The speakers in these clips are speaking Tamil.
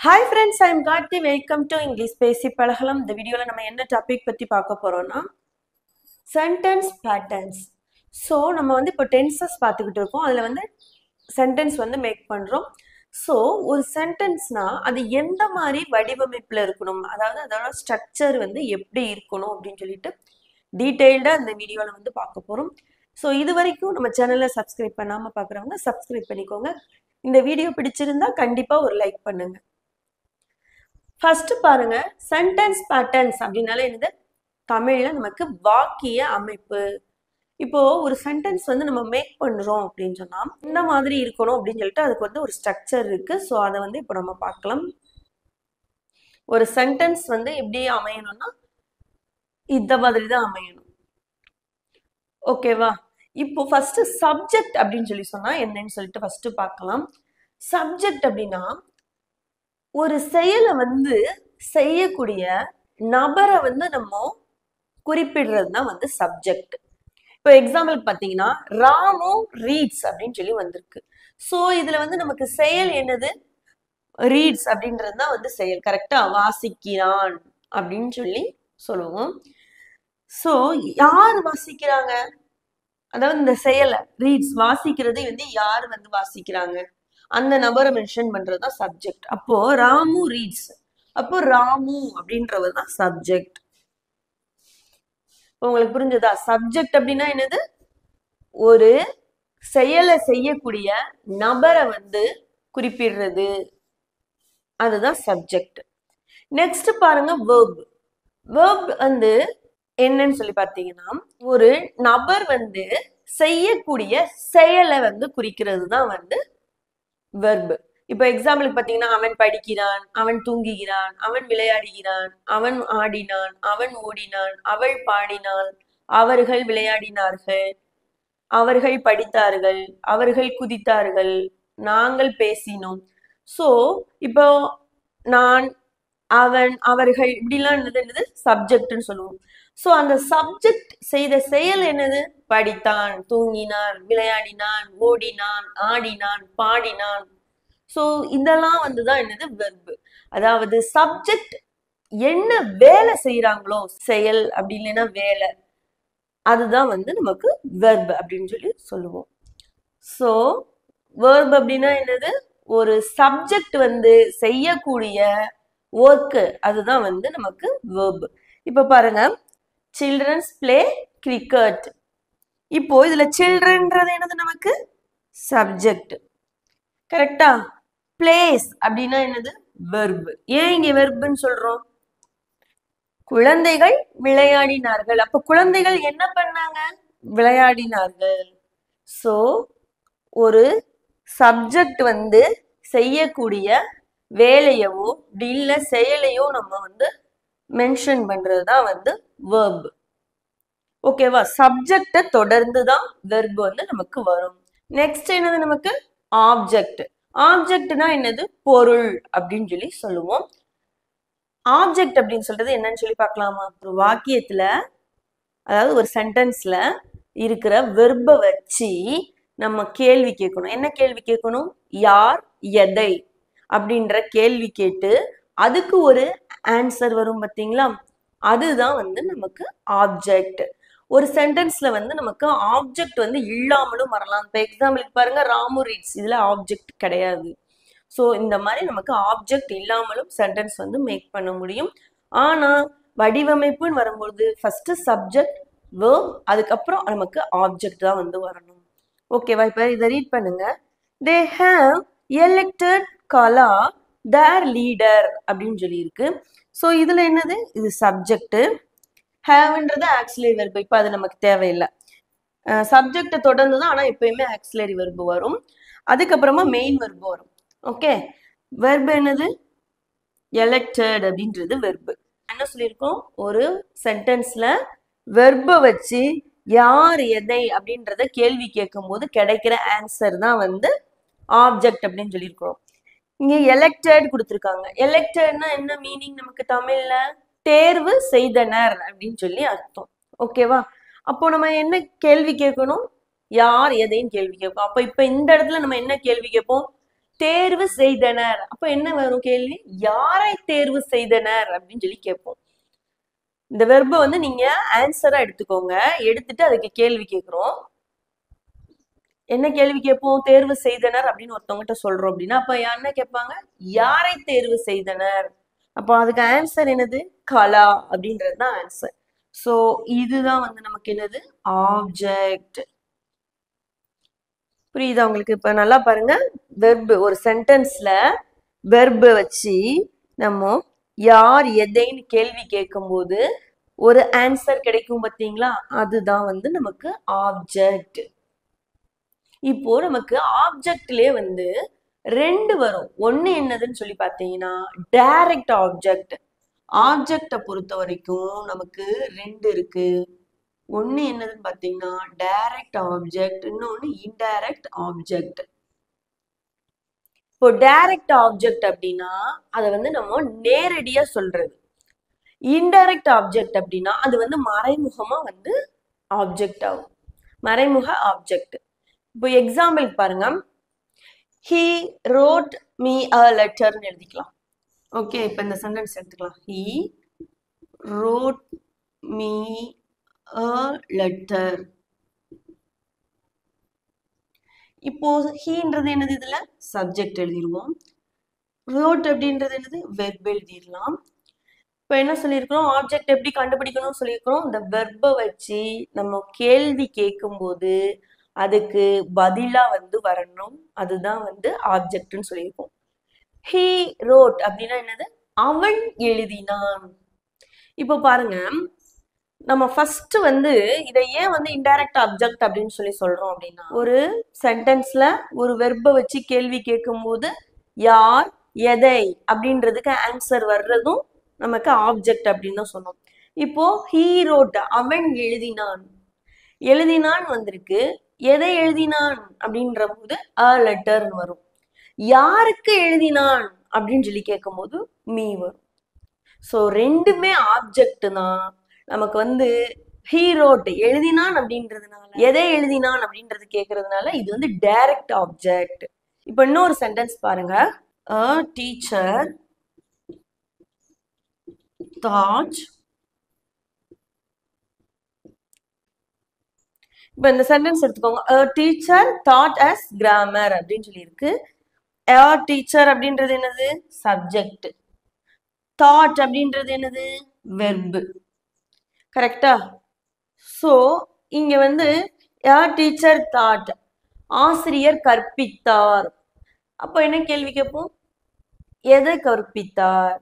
Hi friends, I am Gati. Welcome to English Basic பழகலாம். இந்த வீடியோல நம்ம என்ன டாபிக் பத்தி பார்க்க போறோம்னா sentence patterns. So நம்ம வந்து இப்போ tenses பார்த்துக்கிட்டு இருக்கோம். அதுல வந்து sentence வந்து மேக் பண்றோம். So ஒரு sentenceனா அது எந்த மாதிரி வடிவமைப்புல இருக்கணும், அதாவது அதோட ஸ்ட்ரக்சர் வந்து எப்படி இருக்கணும் அப்படின்னு சொல்லிட்டு டீடைல்டா இந்த வீடியோல வந்து பார்க்க போறோம். ஸோ இது வரைக்கும் நம்ம சேனலை சப்ஸ்கிரைப் பண்ணாம பார்க்குறவங்க சப்ஸ்கிரைப் பண்ணிக்கோங்க. இந்த வீடியோ பிடிச்சிருந்தா கண்டிப்பா ஒரு லைக் பண்ணுங்க. ஃபர்ஸ்ட் பாருங்க, சென்டென்ஸ் பேட்டர்ன்ஸ் அப்படின்னாலே என்னது, தமிழ்ல நமக்கு வாக்கிய அமைப்பு. இப்போ ஒரு சென்டென்ஸ் வந்து நம்ம மேக் பண்றோம் அப்படின்னு சொன்னா இந்த மாதிரி இருக்கணும் அப்படின்னு சொல்லிட்டு அதுக்கு வந்து ஒரு ஸ்ட்ரக்சர் இருக்கு. ஸோ அதை வந்து இப்போ நம்ம பார்க்கலாம். ஒரு சென்டென்ஸ் வந்து எப்படி அமையணும்னா இந்த மாதிரி தான் அமையணும். ஓகேவா? இப்போ ஃபர்ஸ்ட் சப்ஜெக்ட் அப்படின்னு சொல்லி சொன்னா என்னன்னு சொல்லிட்டு ஃபர்ஸ்ட் பார்க்கலாம். சப்ஜெக்ட் அப்படின்னா ஒரு செயலை வந்து செய்யக்கூடிய நபரை வந்து நம்ம குறிப்பிடுறது தான் வந்து சப்ஜெக்ட். இப்போ எக்ஸாம்பிள் பார்த்தீங்கன்னா ராமு ரீட்ஸ் அப்படின்னு சொல்லி வந்திருக்கு. ஸோ இதுல வந்து நமக்கு செயல் என்னது, ரீட்ஸ் அப்படின்றது தான் வந்து செயல். கரெக்டா? வாசிக்கிறான் அப்படின்னு சொல்லி சொல்லுவோம். ஸோ யார் வாசிக்கிறாங்க, அதாவது இந்த செயலை ரீட்ஸ் வாசிக்கிறது வந்து யார் வந்து வாசிக்கிறாங்க, அந்த நபரை மென்ஷன் பண்றதுதான் சப்ஜெக்ட். அப்போ ராமு ரீட்ஸ், அப்போ ராமு அப்படின்றவர் தான் சப்ஜெக்ட். உங்களுக்கு புரிஞ்சதா? சப்ஜெக்ட் அப்படின்னா என்னது, ஒரு செயலை செய்யக்கூடிய நபரை வந்து குறிப்பிடுறது, அதுதான் சப்ஜெக்ட். நெக்ஸ்ட் பாருங்க வெர்ப். வெர்ப் வந்து என்னன்னு சொல்லி பார்த்தீங்கன்னா ஒரு நபர் வந்து செய்யக்கூடிய செயலை வந்து குறிக்கிறது தான் வந்து வெர்ப். இப்போ எக்ஸாம்பிளுக்கு பார்த்தீங்கன்னா அவன் படிக்கிறான், அவன் தூங்குகிறான், அவன் விளையாடுகிறான், அவன் ஆடினான், அவன் ஓடினான், அவள் பாடினாள், அவர்கள் விளையாடினார்கள், அவர்கள் படித்தார்கள், அவர்கள் குதித்தார்கள், நாங்கள் பேசினோம். ஸோ இப்போ நான், அவன், அவர்கள் இப்படிலாம் என்னது சப்ஜெக்ட்னு சொல்லுவோம். ஸோ அந்த சப்ஜெக்ட் செய்த செயல் என்னது, படித்தான், தூங்கினான், விளையாடினான், ஓடினான், ஆடினான், பாடினான். ஸோ இதெல்லாம் வந்துதான் என்னது வெர்பு. அதாவது சப்ஜெக்ட் என்ன வேலை செய்யறாங்களோ, செயல் அப்படி இல்லைன்னா வேலை, அதுதான் வந்து நமக்கு வெர்ப் அப்படின்னு சொல்லி சொல்லுவோம். ஸோ வெர்ப் அப்படின்னா என்னது, ஒரு சப்ஜெக்ட் வந்து செய்யக்கூடிய ஒர்க்கு, அதுதான் வந்து நமக்கு வெர்ப். இப்ப பாருங்க, சில்ட்ரன்ஸ் பிளே கிரிக்கெட். இப்போ இதுல சில்ட்ரன்றது என்னது, நமக்கு சப்ஜெக்ட். கரெக்டா? பிளேஸ் அப்படின்னா என்னது, வெர்ப். ஏன் இங்க வெர்ப்னு சொல்றோம், குழந்தைகள் விளையாடினார்கள். அப்ப குழந்தைகள் என்ன பண்ணாங்க, விளையாடினார்கள். சோ ஒரு சப்ஜெக்ட் வந்து செய்யக்கூடிய வேலையவோ இல்ல செயலையோ நம்ம வந்து மென்ஷன் பண்றதுதான் வந்து வெர்ப். ஓகேவா? சப்ஜெக்ட தொடர்ந்து தான் வெர்ப் வந்து நமக்கு வரும். நெக்ஸ்ட் என்னது, நமக்கு ஆப்ஜெக்ட். ஆப்ஜெக்ட்னா என்னது, பொருள் அப்படின்னு சொல்லி சொல்லுவோம். ஆப்ஜெக்ட் அப்படின்னு சொல்றது என்னன்னு சொல்லி பார்க்கலாமா? ஒரு வாக்கியத்துல, அதாவது ஒரு சென்டென்ஸ்ல இருக்கிற வெர்பை வச்சு நம்ம கேள்வி கேட்கணும். என்ன கேள்வி கேட்கணும், யார், எதை அப்படின்ற கேள்வி கேட்டு அதுக்கு ஒரு ஆன்சர் வரும் பார்த்தீங்களா, அதுதான் வந்து நமக்கு ஆப்ஜெக்ட். ஒரு சென்டென்ஸ்ல வந்து நமக்கு ஆப்ஜெக்ட் வந்து இல்லாமலும் வரலாம். இப்போ எக்ஸாம்பிளுக்கு பாருங்க, ராமு ரீட்ஸ், இதுல ஆப்ஜெக்ட் கிடையாது. ஸோ இந்த மாதிரி நமக்கு ஆப்ஜெக்ட் இல்லாமலும் சென்டென்ஸ் வந்து மேக் பண்ண முடியும். ஆனா வடிவமைப்புன்னு வரும்போது ஃபர்ஸ்ட் சப்ஜெக்ட், வெர்ப், அதுக்கப்புறம் நமக்கு ஆப்ஜெக்ட் தான் வந்து வரணும். ஓகேவா? இப்ப இதை ரீட் பண்ணுங்க. They have elected Kala their leader அப்படின்னு சொல்லி இருக்கு. ஸோ இதுல என்னது, இது சப்ஜெக்ட். ஹேவ்ன்றது auxiliary verb. இப்போ அது நமக்கு தேவையில்லை. சப்ஜெக்ட் தொடர்ந்து தான், ஆனா எப்பயுமே ஆக்சிலரி வெர்பு வரும். அதுக்கப்புறமா மெயின் வெர்பு வரும். ஓகே, வெர்பு என்னது, எலெக்டட் அப்படின்றது வெர்பு. என்ன சொல்லியிருக்கோம், ஒரு சென்டென்ஸ்ல வெர்பை வச்சு யார் எதை அப்படின்றத கேள்வி கேட்கும் போது கிடைக்கிற ஆன்சர் தான் வந்து ஆப்ஜெக்ட் அப்படின்னு சொல்லியிருக்கிறோம். இங்க எலெக்டட் கொடுத்துருக்காங்க. எலெக்டட்னா என்ன மீனிங் நமக்கு தமிழ்ல, தேர்வு செய்தனர் அப்படின்னு சொல்லி அர்த்தம். ஓகேவா? அப்போ நம்ம என்ன கேள்வி கேட்கணும், யார் எதையும் கேள்வி கேட்போம். அப்போ இப்ப இந்த இடத்துல நம்ம என்ன கேள்வி கேட்போம், தேர்வு செய்தனர். அப்ப என்ன வரும் கேள்வி? யாரை தேர்வு செய்தனர் அப்படின்னு சொல்லி கேட்போம். இந்த வெர்பை வந்து நீங்க ஆன்சரா எடுத்துக்கோங்க. எடுத்துட்டு அதுக்கு கேள்வி கேட்கிறோம். என்ன கேள்வி கேட்போம்? தேர்வு செய்தனர் அப்படின்னு ஒருத்தவங்கிட்ட சொல்றோம் அப்படின்னா அப்ப என்ன கேட்பாங்க? யாரை தேர்வு செய்தனர்? அப்போ அதுக்கு ஆன்சர் என்னது? கலா அப்படின்றது தான் ஆன்சர். சோ இதுதான் வந்து நமக்கு என்னது? ஆப்ஜெக்ட். புரியுதா உங்களுக்கு? இப்ப நல்லா பாருங்க. வெர்பு ஒரு சென்டென்ஸ்ல வெர்பு வச்சு நம்ம யார் எதைன்னு கேள்வி கேட்கும்போது ஒரு ஆன்சர் கிடைக்கும் பார்த்தீங்களா? அதுதான் வந்து நமக்கு ஆப்ஜெக்ட். இப்போ நமக்கு ஆப்ஜெக்ட்லயே வந்து ரெண்டு வரும். ஒன்னு என்னதுன்னு சொல்லி பார்த்தீங்கன்னா டைரக்ட் ஆப்ஜெக்ட். ஆப்ஜெக்டை பொறுத்த வரைக்கும் நமக்கு ரெண்டு இருக்கு. ஒன்னு என்னதுன்னு பார்த்தீங்கன்னா டைரக்ட் ஆப்ஜெக்ட், இன்னொன்னு இன்டைரக்ட் ஆப்ஜெக்ட். இப்போ டைரக்ட் ஆப்ஜெக்ட் அப்படின்னா அதை வந்து நம்ம நேரடியா சொல்றது. இன்டைரக்ட் ஆப்ஜெக்ட் அப்படின்னா அது வந்து மறைமுகமா வந்து ஆப்ஜெக்ட் ஆகும். மறைமுக ஆப்ஜெக்ட். இப்போ எக்ஸாம்பிள் பாருங்க. he wrote me a letter ன்னு எழுதிக்கலாம். ஓகே, இப்போ இந்த சென்டென்ஸ் எடுத்துக்கலாம். he wrote me a letter. இப்போ ஹீன்றது என்னது? இதுல சப்ஜெக்ட் எழுதிடுவோம். wrote அப்படின்றது என்னது? வெர்ப் எழுதிடலாம். இப்போ என்ன சொல்லியிருக்கிறோம்? ஆப்ஜெக்ட் எப்படி கண்டுபிடிக்கணும்னு சொல்லியிருக்கிறோம். இந்த வெர்பை வச்சு நம்ம கேள்வி கேட்கும்போது அதுக்கு பதிலா வந்து வரணும். அதுதான் வந்து ஆப்ஜெக்ட்னு சொல்லியிருக்கோம். he wrote அப்படின்னா என்னது? அவன் எழுதினான். இப்போ பாருங்க, நம்ம ஃபர்ஸ்ட் வந்து இதை ஏன் வந்து இன்டைரக்ட் ஆப்ஜெக்ட் அப்படின்னு சொல்லி சொல்றோம் அப்படின்னா ஒரு சென்டென்ஸ்ல ஒரு வெர்பை வச்சு கேள்வி கேட்கும்போது யார் எதை அப்படின்றதுக்கு ஆன்சர் வர்றதும் நமக்கு ஆப்ஜெக்ட் அப்படின்னு தான் சொன்னோம். இப்போ he wrote அவன் எழுதினான். எழுதினான் வந்திருக்கு. எதை எழுதினான் அப்படின்ற போது a லெட்டர்னு வரும். யாருக்கு எழுதினான் அப்படின்னு சொல்லி கேட்கும் போது மீ வரும். ஸோ ரெண்டுமே ஆப்ஜெக்ட் தான். நமக்கு வந்து he wrote எழுதினான் அப்படின்றதுனால, எதை எழுதினான் அப்படின்றது கேட்கறதுனால இது வந்து டைரக்ட் ஆப்ஜெக்ட். இப்போ இன்னொரு சென்டென்ஸ் பாருங்க. a teacher thought. இப்போ இந்த சென்டென்ஸ் எடுத்துக்கோங்க. a teacher taught us grammar அப்படின்னு சொல்லி இருக்கு. a teacher அப்படின்றது என்னது? சப்ஜெக்ட். thought அப்படின்றது என்னது? வெர்பு. கரெக்டா? சோ இங்க வந்து a teacher taught ஆசிரியர் கற்பித்தார். அப்போ என்ன கேள்வி கேட்போம்? எதை கற்பித்தார்?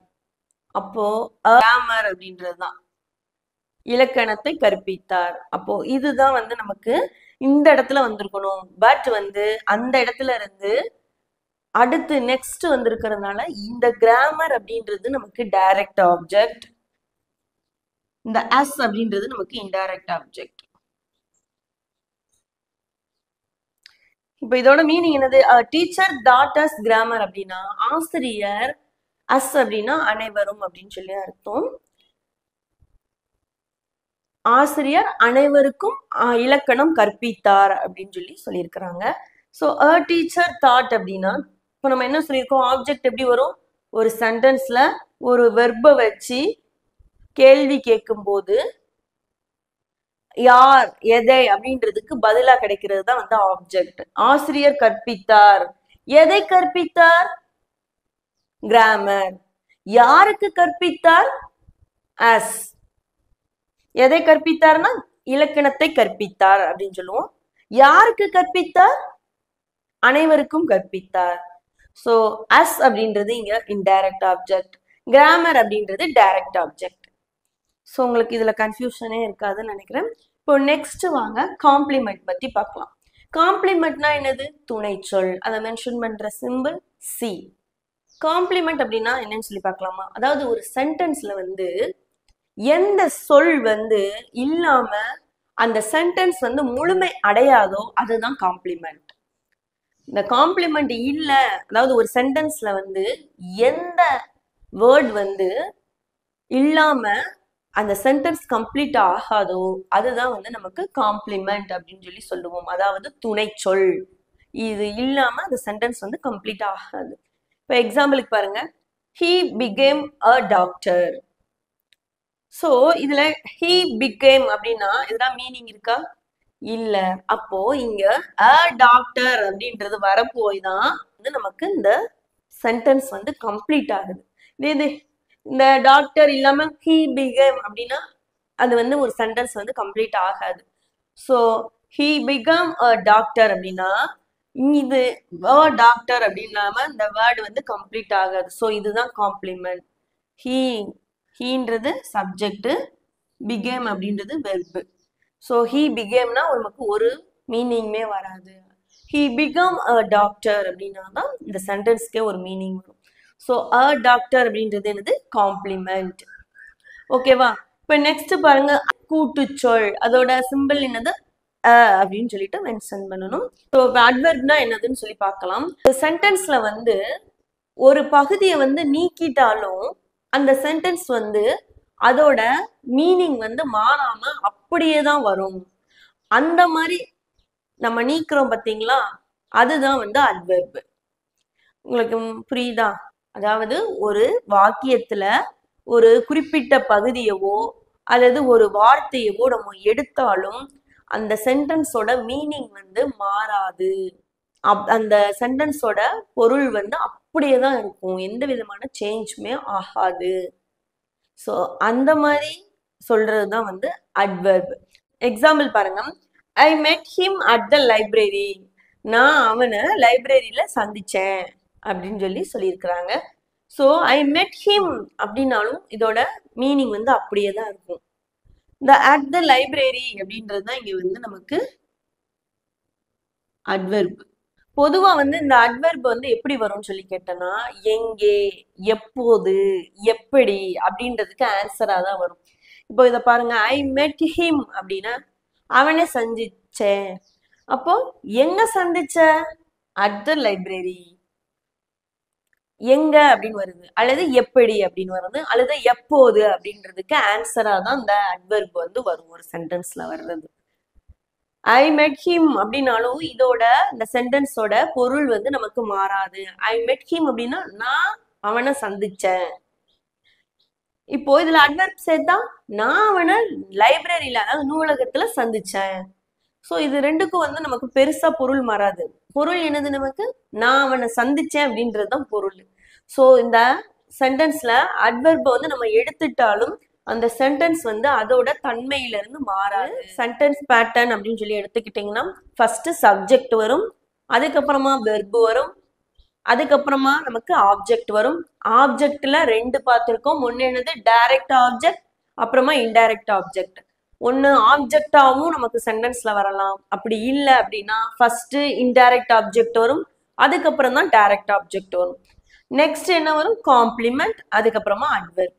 அப்போ கிராமர் அப்படின்றதுதான், இலக்கணத்தை கற்பித்தார். அப்போ இதுதான் வந்து நமக்கு இந்த இடத்துல வந்திருக்கணும். பட் வந்து அந்த இடத்துல இருந்து அடுத்து நெக்ஸ்ட் வந்திருக்கிறதுனால இந்த கிராமர் அப்படின்றது நமக்கு டைரக்ட் ஆப்ஜெக்ட். இந்த as அப்படின்றது நமக்கு இன்டைரக்ட் ஆப்ஜெக்ட். இப்போ இதோட மீனிங் என்னது? டீச்சர் taught us grammar அப்படின்னா ஆசிரியர், us அப்படின்னா அனைவரும் அப்படின்னு சொல்லி அர்த்தம். ஆசிரியர் அனைவருக்கும் இலக்கணம் கற்பித்தார் அப்படின்னு சொல்லி சொல்லியிருக்கிறாங்க. ஸோ a teacher taught அப்படின்னா இப்போ நம்ம என்ன சொல்லியிருக்கோம்? ஆப்ஜெக்ட் எப்படி வரும்? ஒரு சென்டென்ஸ்ல ஒரு வெர்பை வச்சு கேள்வி கேட்கும் போது யார் எதை அப்படின்றதுக்கு பதிலா கிடைக்கிறது தான் வந்து ஆப்ஜெக்ட். ஆசிரியர் கற்பித்தார். எதை கற்பித்தார்? கிராமர். யாருக்கு கற்பித்தார்? as. எதை கற்பித்தார்னா இலக்கணத்தை கற்பித்தார் அப்படின்னு சொல்லுவோம். யாருக்கு கற்பித்தார்? அனைவருக்கும் கற்பித்தார். சோ as அப்படின்றது இங்க இன்டைரக்ட் ஆப்ஜெக்ட், கிராமர் அப்படின்றது டைரக்ட் ஆப்ஜெக்ட். ஸோ உங்களுக்கு இதுல கன்ஃபியூஷனே இருக்காதுன்னு நினைக்கிறேன். இப்போ நெக்ஸ்ட் வாங்க காம்ப்ளிமெண்ட் பத்தி பார்க்கலாம். காம்ப்ளிமெண்ட்னா என்னது? துணை சொல். அதை மென்ஷன் பண்ற சிம்பிள் சி. காம்ப்ளிமெண்ட் அப்படின்னா என்னன்னு சொல்லி பார்க்கலாமா? அதாவது ஒரு சென்டென்ஸ்ல வந்து எந்த சொல் வந்து இல்லாம அந்த சென்டென்ஸ் வந்து முழுமை அடையாதோ அதுதான் காம்ப்ளிமெண்ட். இந்த காம்ப்ளிமெண்ட் இல்ல, அதாவது ஒரு சென்டென்ஸ்ல வந்து எந்த வேர்ட் வந்து இல்லாம அந்த சென்டென்ஸ் கம்ப்ளீட் ஆகாதோ அதுதான் வந்து நமக்கு காம்ப்ளிமெண்ட் அப்படின்னு சொல்லி சொல்லுவோம். அதாவது துணை சொல். இது இல்லாம அந்த சென்டென்ஸ் வந்து கம்ப்ளீட் ஆகாது. இப்போ எக்ஸாம்பிளுக்கு பாருங்க, he became a doctor. So இதுல he became அப்படின்னா இதுதான் மீனிங் இருக்கா? இல்ல. அப்போ இங்க a doctor அப்படின்றது வரப்போய் தான் வந்து நமக்கு இந்த சென்டென்ஸ் வந்து கம்ப்ளீட் ஆகுது. இது இந்த டாக்டர் இல்லாம he became அப்படின்னா அது வந்து ஒரு சென்டென்ஸ் வந்து கம்ப்ளீட் ஆகாது. So he became a doctor அப்படின்னா இது டாக்டர் அப்படின்னாம இந்த வேர்டு வந்து கம்ப்ளீட் ஆகாது. ஸோ இதுதான் காம்ப்ளிமெண்ட். ஹீன்றது சப்ஜெக்ட், பிகேம் அப்படின்றது வெர்பு. ஸோ ஹீ பிகேம்னா நமக்கு ஒரு மீனிங்குமே வராது. ஹீ பிகம் அ டாக்டர் அப்படின்னா தான் இந்த சென்டென்ஸ்க்கே ஒரு மீனிங் வரும். ஸோ அ டாக்டர் அப்படின்றது என்னது? காம்ப்ளிமெண்ட். ஓகேவா? இப்போ நெக்ஸ்ட் பாருங்க, கூட்டுச்சொல். அதோட சிம்பிள் என்னது? அப்படின்னு சொல்லிட்டு மென்ஷன் பண்ணணும். ஸோ அட்வெர்ப்னா என்னதுன்னு சொல்லி பார்க்கலாம். சென்டென்ஸ்ல வந்து ஒரு பகுதியை வந்து நீக்கிட்டாலும் அந்த சென்டென்ஸ் வந்து அதோட மீனிங் வந்து மாறாம அப்படியே தான் வரும். அந்த மாதிரி நம்ம நீக்கிறோம் பார்த்தீங்களா, அதுதான் வந்து அட்வெர்ப். உங்களுக்கு புரியுதா? அதாவது ஒரு வாக்கியத்துல ஒரு குறிப்பிட்ட பகுதியவோ அல்லது ஒரு வார்த்தையவோ நம்ம எடுத்தாலும் அந்த சென்டென்ஸோட மீனிங் வந்து மாறாது. அந்த சென்டென்ஸோட பொருள் வந்து அப்படியே தான் இருக்கும், எந்த விதமான சேஞ்சுமே ஆகாது. ஸோ அந்த மாதிரி சொல்றது தான் வந்து அட்வெர்ப். எக்ஸாம்பிள் பாருங்க, ஐ மெட் ஹிம் அட் த லைப்ரரி. நான் அவனை லைப்ரரியில சந்திச்சேன் அப்படின்னு சொல்லியிருக்கிறாங்க. ஸோ ஐ மெட் ஹிம் அப்படின்னாலும் இதோட மீனிங் வந்து அப்படியே தான் இருக்கும். இந்த அட் த லைப்ரரி அப்படின்றது தான் இங்க வந்து நமக்கு அட்வெர்ப். பொதுவா வந்து இந்த அட்வெர்ப் வந்து எப்படி வரும்னு சொல்லி கேட்டோம்னா, எங்கே, எப்போது, எப்படி அப்படின்றதுக்கு ஆன்சரா தான் வரும். இப்போ இதை பாருங்க, ஐ மெட் ஹிம் அப்படின்னா அவனை சந்திச்சேன். அப்போ எங்க சந்திச்ச? At the library. எங்க அப்படின்னு வருது, அல்லது எப்படி அப்படின்னு வருது, அல்லது எப்போது அப்படின்றதுக்கு ஆன்சரா தான் இந்த அட்வெர்ப் வந்து வரும் ஒரு சென்டென்ஸ்ல வர்றது. ஐ மெட் ஹிம் அப்படின்னாலும் இதோட இந்த சென்டென்ஸோட பொருள் வந்து நமக்கு மாறாது. ஐ மெட் ஹிம் அப்படின்னா நான் அவனை சந்திச்சேன். இப்போ இதுல அட்வெர்ப் சேர்த்தா நான் அவனை லைப்ரரியில, அதாவது நூலகத்துல சந்திச்சேன். ஸோ இது ரெண்டுக்கும் வந்து நமக்கு பெருசா பொருள் மாறாது. பொருள் என்னது நமக்கு? நான் அவனை சந்திச்சேன் அப்படின்றதுதான் பொருள். ஸோ இந்த சென்டென்ஸ்ல அட்வெர்பை வந்து நம்ம எடுத்துட்டாலும் அந்த சென்டென்ஸ் வந்து அதோட தன்மையில இருந்து மாறாது. சென்டென்ஸ் பேட்டர்ன் அப்படின்னு சொல்லி எடுத்துக்கிட்டீங்கன்னா, ஃபர்ஸ்ட் சப்ஜெக்ட் வரும், அதுக்கப்புறமா வெர்பு வரும், அதுக்கப்புறமா நமக்கு ஆப்ஜெக்ட் வரும். ஆப்ஜெக்ட்ல ரெண்டு பார்த்திருக்கோம். ஒன்னு என்னது? டைரக்ட் ஆப்ஜெக்ட், அப்புறமா இன்டைரக்ட் ஆப்ஜெக்ட். ஒன்னு ஆப்ஜெக்டாவும் நமக்கு சென்டென்ஸ்ல வரலாம். அப்படி இல்லை அப்படின்னா ஃபர்ஸ்ட் இன்டைரக்ட் ஆப்ஜெக்ட் வரும், அதுக்கப்புறம் தான் டைரக்ட் ஆப்ஜெக்ட் வரும். நெக்ஸ்ட் என்ன வரும்? காம்ப்ளிமெண்ட், அதுக்கப்புறமா அட்வெர்ப்.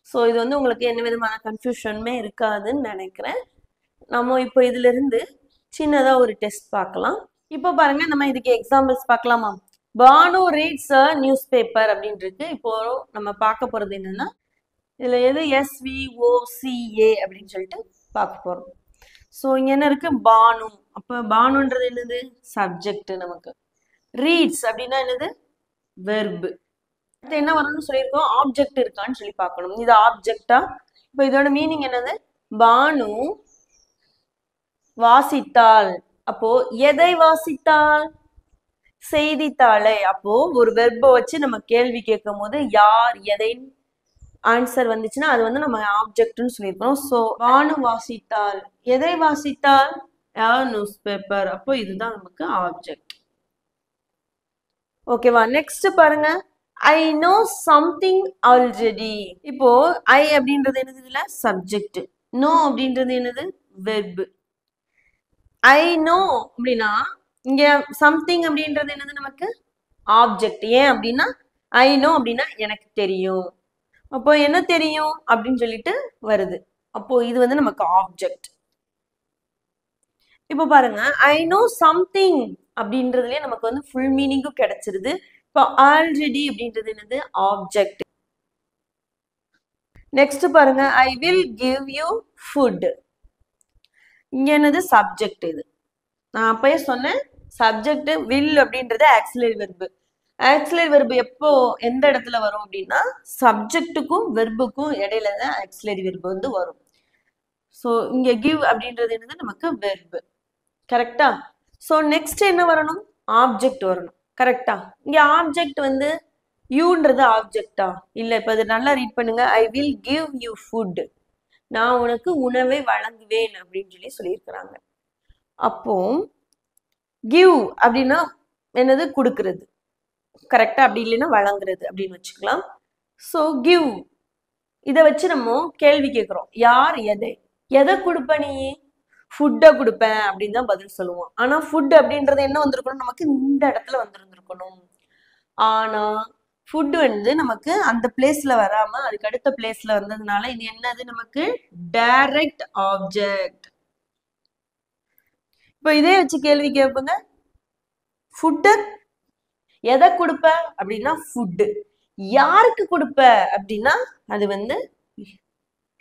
ஸோ இது வந்து உங்களுக்கு என்ன விதமான கன்ஃபியூஷனுமே இருக்காதுன்னு நினைக்கிறேன். நம்ம இப்போ இதுல இருந்து சின்னதா ஒரு டெஸ்ட் பார்க்கலாம். இப்போ பாருங்க, நம்ம இதுக்கு எக்ஸாம்பிள்ஸ் பார்க்கலாமா? Banu reads a newspaper அப்படின்றது. இப்போ நம்ம பார்க்க போறது என்னன்னா, இதுல எது SVOCA அப்படின்னு சொல்லிட்டு பார்க்க போறோம். ஸோ இங்க என்ன இருக்கு? பானு. அப்ப பானுன்றது என்னது? சப்ஜெக்ட். நமக்கு ரீட்ஸ் அப்படின்னா என்னது? வெர்பு. என்ன வரணும்னு சொல்லியிருக்கோம்? ஆப்ஜெக்ட் இருக்கான்னு சொல்லி பார்க்கணும். இது ஆப்ஜெக்டா? இப்போ இதோட மீனிங் என்னது? பானு வாசித்தாள். அப்போ எதை வாசித்தாள்? செய்தித்தாளை. அப்போ ஒரு வெர்பை வச்சு நம்ம கேள்வி கேட்கும் போது யார், எதை ஆன்சர் வந்துச்சுன்னா அது வந்து நம்ம ஆப்ஜெக்ட்னு சொல்லியிருக்கோம். ஸோ பானு வாசித்தாள். எதை வாசித்தாள்? News paper. அப்போ இதுதான் நமக்கு ஆப்ஜெக்ட். ஓகேவா? நெக்ஸ்ட் பாருங்க, ஐ நோ சம்திங் ஆல்ரெடி. இப்போ ஐ அப்படின்றது என்னது? இதுல சப்ஜெக்ட். நோ அப்படின்றது என்னது? வெர்பு. ஐ நோ அப்படின்னா இங்க சம்திங் அப்படின்றது என்னது? நமக்கு ஆப்ஜெக்ட். ஏன் அப்படின்னா ஐ நோ அப்படின்னா எனக்கு தெரியும். அப்போ என்ன தெரியும் அப்படின்னு சொல்லிட்டு வருது. அப்போ இது வந்து நமக்கு ஆப்ஜெக்ட். இப்போ பாருங்க, ஐ நோ சம்திங் அப்படின்றதுலயே நமக்கு வந்து ஃபுல் மீனிங்கும் கிடைச்சிருது. இப்போ ஆல்ரெடி அப்படின்றது என்னது? ஆப்ஜெக்ட். நெக்ஸ்ட் பாருங்க, ஐ வில் கிவ் யூ ஃபுட். இங்க என்னது? சப்ஜெக்ட். இது நான் அப்பயே சொன்னேன், சப்ஜெக்ட் வில் அப்படின்றது ஆக்சிலரி வெர்பு. ஆக்சிலரி வெர்பு எப்போ எந்த இடத்துல வரும் அப்படின்னா சப்ஜெக்ட்டுக்கும் வெர்புக்கும் இடையில தான் ஆக்சிலரி வெர்பு வந்து வரும். ஸோ இங்க கிவ் அப்படின்றது என்னது நமக்கு வெர்பு. கரெக்டா? ஸோ நெக்ஸ்ட் என்ன வரணும்? ஆப்ஜெக்ட் வரணும். கரெக்டா? இங்க ஆப்ஜெக்ட் வந்து யூன்றது ஆப்ஜெக்டா? இல்ல, இப்ப இது நல்லா ரீட் பண்ணுங்க. ஐ வில் கிவ் யூ ஃபுட். நான் உனக்கு உணவை வழங்குவேன் அப்படின்னு சொல்லியிருக்கிறாங்க. அப்போ கிவ் அப்படின்னா என்னது? கொடுக்கறது. கரெக்டா? அப்படி இல்லைன்னா வழங்குறது அப்படின்னு வச்சுக்கலாம். ஸோ கிவ் இதை வச்சு நம்ம கேள்வி கேட்கிறோம். யார் எதை கொடுப்ப நீ? ஃபுட்டை கொடுப்பேன் அப்படின்னு தான் பதில் சொல்லுவோம். ஆனா ஃபுட் அப்படின்றது என்ன வந்திருக்கணும்? நமக்கு இந்த இடத்துல வந்திருந்திருக்கணும். ஆனா ஃபுட் வந்து நமக்கு அந்த பிளேஸ்ல வராம அதுக்கு அடுத்த பிளேஸ்ல வந்ததுனால இது என்னது? நமக்கு டைரக்ட் ஆப்ஜெக்ட். இப்ப இதே வச்சு கேள்வி கேட்புங்க. ஃபுட்டு எதை கொடுப்ப அப்படின்னா ஃபுட்டு. யாருக்கு கொடுப்ப அப்படின்னா அது வந்து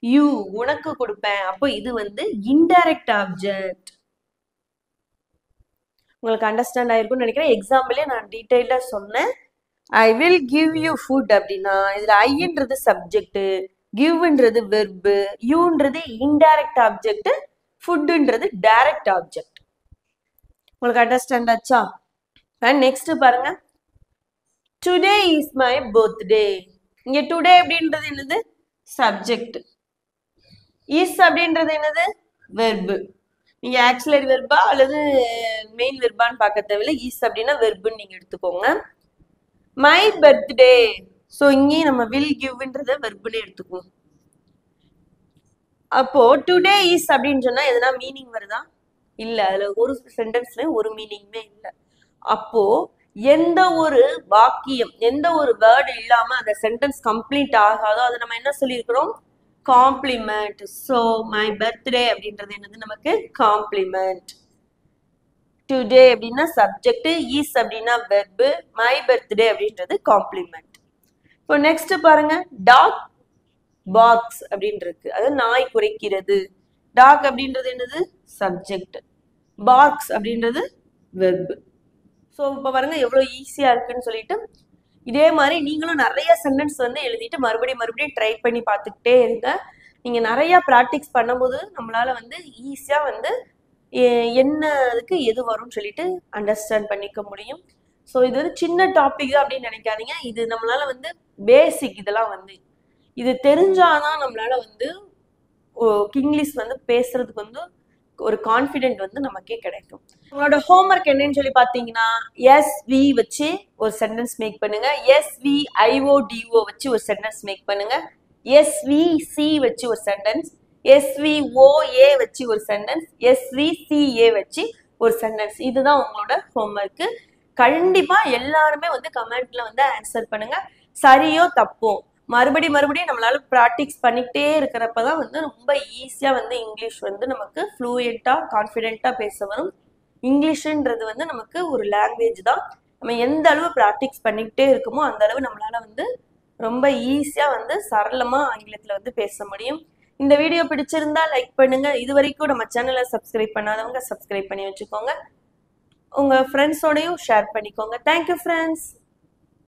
யூ, உனக்கு கொடுப்பேன். அப்போ இது வந்து இன்டைரக்ட் ஆப்ஜெக்ட். உங்களுக்கு அண்டர்ஸ்டாண்ட் ஆயிருக்கும்னு நினைக்கிறேன். எக்ஸாம்பிளே நான் டீடைலா சொன்னேன். I will give you food அப்படின்னா இதுல ஐன்றது சப்ஜெக்ட், கிவ்ன்றது வெர்பு, யூன்றது இன்டைரக்ட் ஆப்ஜெக்ட், ஃபுட்ன்றது டைரக்ட் ஆப்ஜெக்ட். உங்களுக்கு அண்டர்ஸ்டாண்ட் ஆச்சா? நெக்ஸ்ட் பாருங்க. Today is my birthday. இங்க டுடே அப்படின்றது என்னது? சப்ஜெக்ட். இஸ் அப்படின்றது என்னது? வெர்பு. நீங்க ஆக்சிலரி வெர்பா அல்லது மெயின் வெர்பான்னு பார்க்க தேவையில்லை. இஸ் அப்படின்னா வெர்புன்னு நீங்க எடுத்துக்கோங்க. My birthday. ஸோ இங்கேயும் நம்ம வில் கிவ்ன்றத வெர்புன்னு எடுத்துக்குவோம். அப்போ டுடே இஸ் அப்படின்னு சொன்னா எதனா மீனிங் வருதா? இல்ல. அதுல ஒரு சென்டென்ஸ்ல ஒரு மீனிங்குமே இல்லை. அப்போ எந்த ஒரு வாக்கியம், எந்த ஒரு வேர்டு இல்லாம அந்த சென்டென்ஸ் கம்ப்ளீட் ஆகாதோ அதை நம்ம என்ன சொல்லியிருக்கிறோம்? காம்ப்ளிமெண்ட். ஸோ மை பர்த்டே அப்படின்றது என்னது? நமக்கு காம்ப்ளிமெண்ட். டுடே அப்படின்னா சப்ஜெக்ட், இஸ் அப்படின்னா வெர்பு, மை பர்த்டே அப்படின்றது காம்ப்ளிமெண்ட். இப்போ நெக்ஸ்ட் பாருங்க. டாக் பாக்ஸ் அப்படின்னு இருக்கு. அது நாய் குறைக்கிறது. டாக் அப்படின்றது என்னது? சப்ஜெக்ட். பாக்ஸ் அப்படின்றது வெர்பு. ஸோ இப்போ பாருங்க எவ்வளோ ஈஸியா இருக்குன்னு சொல்லிட்டு இதே மாதிரி நீங்களும் நிறைய சென்டென்ஸ் வந்து எழுதிட்டு மறுபடியும் ட்ரை பண்ணி பார்த்துக்கிட்டே இருங்க. நீங்க நிறைய ப்ராக்டிஸ் பண்ணும்போது நம்மளால வந்து ஈஸியா வந்து என்ன அதுக்கு எது வரும்னு சொல்லிட்டு அண்டர்ஸ்டாண்ட் பண்ணிக்க முடியும். ஸோ இது வந்து சின்ன டாபிக் அப்படின்னு நினைக்காதீங்க. இது நம்மளால வந்து பேசிக். இதெல்லாம் வந்து இது தெரிஞ்சாதான் நம்மளால வந்து இங்கிலீஷ் வந்து பேசுறதுக்கு வந்து ஒரு கான்ஃபிடென்ட் வந்து நமக்கே கிடைக்கும். உங்களோட ஹோம்ஒர்க் என்னன்னு சொல்லி பாத்தீங்கன்னா எஸ்வி வச்சு ஒரு சென்டென்ஸ் மேக் பண்ணுங்க. SVIODO வச்சு ஒரு சென்டென்ஸ் மேக் பண்ணுங்க. SVC வச்சு ஒரு சென்டென்ஸ், SVOA வச்சு ஒரு சென்டென்ஸ், SVCA வச்சு ஒரு சென்டென்ஸ். இதுதான் உங்களோட ஹோம்ஒர்க். கண்டிப்பா எல்லாருமே வந்து கமெண்ட்ல வந்து ஆன்சர் பண்ணுங்க. சரியோ தப்போ மறுபடியும் நம்மளால ப்ராக்டிஸ் பண்ணிக்கிட்டே இருக்கிறப்பதான் வந்து ரொம்ப ஈஸியா வந்து இங்கிலீஷ் வந்து நமக்கு ஃப்ளூயண்டா கான்ஃபிடென்ட்டா பேச வரும். இங்கிலீஷ்ன்றது வந்து நமக்கு ஒரு லாங்குவேஜ் தான். நம்ம எந்த அளவு ப்ராக்டிஸ் பண்ணிக்கிட்டே இருக்குமோ அந்த அளவு நம்மளால வந்து ரொம்ப ஈஸியா வந்து சரளமா ஆங்கிலத்துல வந்து பேச முடியும். இந்த வீடியோ பிடிச்சிருந்தா லைக் பண்ணுங்க. இது வரைக்கும் நம்ம சேனலை சப்ஸ்கிரைப் பண்ணாதவங்க சப்ஸ்கிரைப் பண்ணி வச்சுக்கோங்க. உங்க ஃப்ரெண்ட்ஸோடையும் ஷேர் பண்ணிக்கோங்க. Thank you friends.